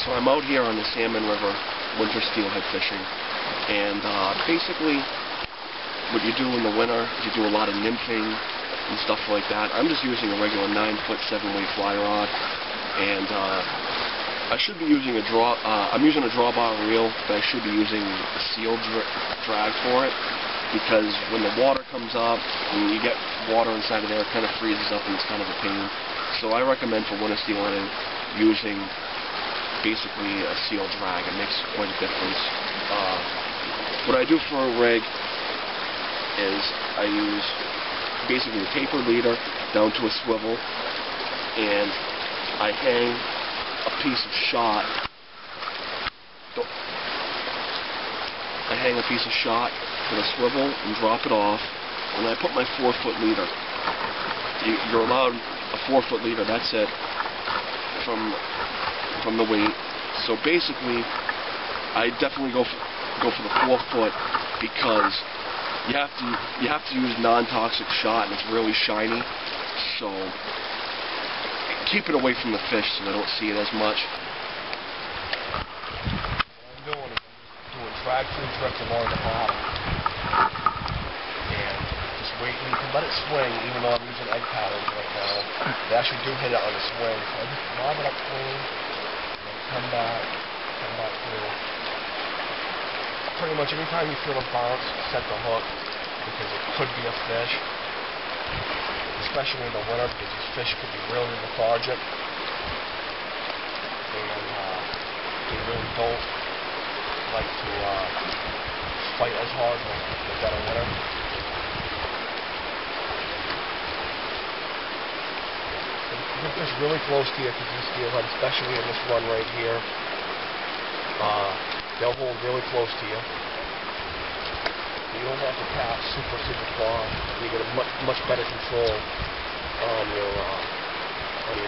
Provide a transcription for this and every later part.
So I'm out here on the Salmon River winter steelhead fishing, and basically what you do in the winter is you do a lot of nymphing and stuff like that. I'm just using a regular 9-foot 7-weight fly rod, and I should be using a I'm using a drawbar reel, but I should be using a seal drag for it, because when the water comes up and you get water inside of there, it kind of freezes up and it's kind of a pain. So I recommend for winter steelhead using basically a seal drag. It makes quite a difference. What I do for a rig is I use basically a taper leader down to a swivel, and I hang a piece of shot. I hang a piece of shot to the swivel and drop it off, and I put my 4-foot leader. You're allowed a 4-foot leader. That's it from the weight. So basically, I definitely go for the 4-foot, because you have to use non-toxic shot, and it's really shiny. So keep it away from the fish so they don't see it as much. What I'm doing is I'm doing drag-through trips along the bottom, and just waiting. You can let it swing, even though I'm using egg patterns right now. They actually do hit it on the swing, so I just lob it up clean, and then come back through. Pretty much anytime you feel a bounce, set the hook, because it could be a fish, especially in the winter, because these fish could be really lethargic, and they really don't like to fight as hard when they get a winter. If the fish really close to you, because you steelhead, especially in this run right here, they'll hold really close to you. You don't have to cast super far. You get a much better control on your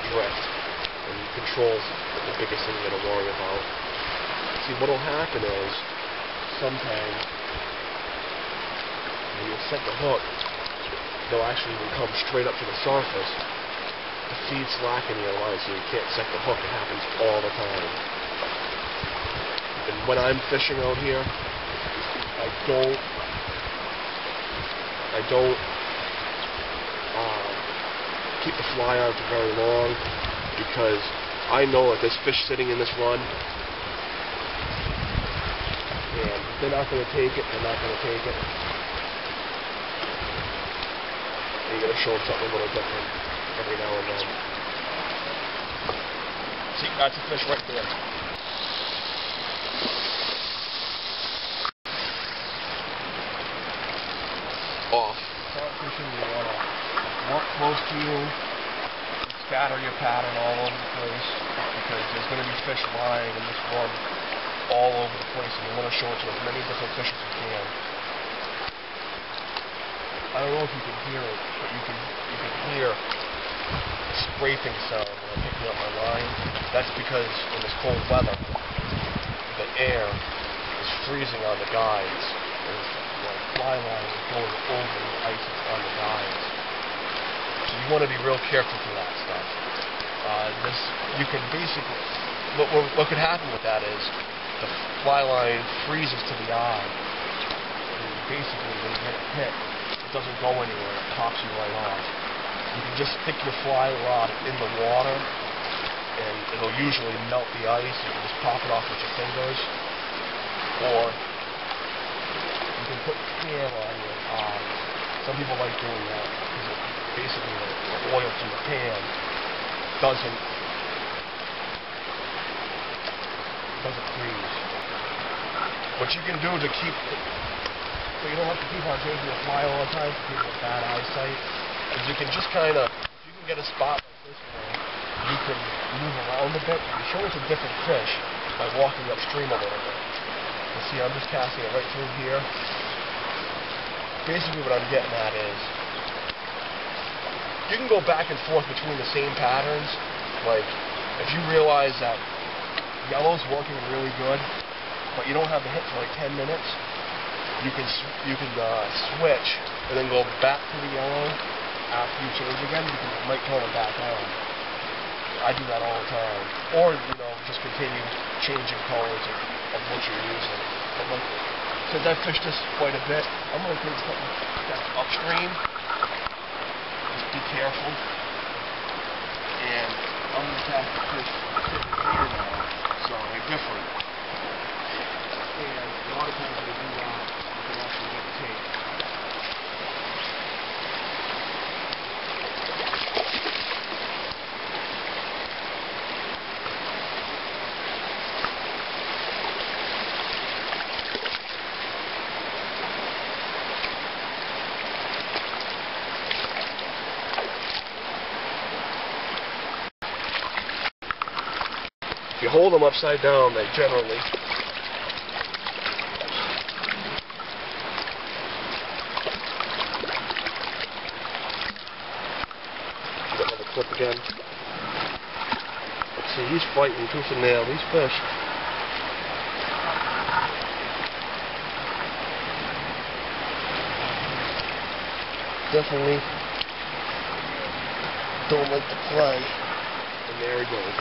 drift, and control's the biggest thing you got to worry about. See, what'll happen is sometimes when you set the hook, they'll actually come straight up to the surface. The feed's slacking in your line, so you can't set the hook. It happens all the time. And when I'm fishing out here, I don't keep the fly on for very long, because I know that there's fish sitting in this run, and if they're not going to take it, they're not going to take it. And you got to show them something a little different every now and then. See, that's a fish right there. Off. Start fishing, you want to walk close to you, scatter your pattern all over the place, because there's going to be fish lying in this run all over the place, and you want to show it to as many different fish as you can. I don't know if you can hear it, but you can hear the scraping sound when I'm picking up my line. That's because in this cold weather, the air is freezing on the guides. The fly line is going over the ice that's on the guides. So you want to be real careful for that stuff. You can basically, what could happen with that is the fly line freezes to the eye. And basically, when you get it hit, it doesn't go anywhere. It pops you right off. You can just stick your fly rod in the water, and it'll usually melt the ice. You can just pop it off with your fingers, or you can put hair on your eye. Some people like doing that because it basically the oil from the pan doesn't freeze. What you can do to keep, so you don't have to keep on changing your fly all the time for people with bad eyesight, is you can just kind of, if you can get a spot like this one, you can move around a bit. You can show it's a different fish by walking upstream a little bit. You see, I'm just casting it right through here. Basically what I'm getting at is, you can go back and forth between the same patterns. Like, if you realize that yellow's working really good, but you don't have the hit for like 10 minutes, you can switch and then go back to the yellow after you change again. You might turn it back on. I do that all the time. Or, just continue changing colors of what you're using. But since I fished this quite a bit, I'm going to take something that's upstream. Just be careful. And I'm going to cast the fish sitting here now, so they're different. And a lot of times when you do that, you can actually get tape. If you hold them upside down, they generally get another clip again. Let's see, he's fighting tooth and nail. These fish. Definitely don't like to play. And there he goes.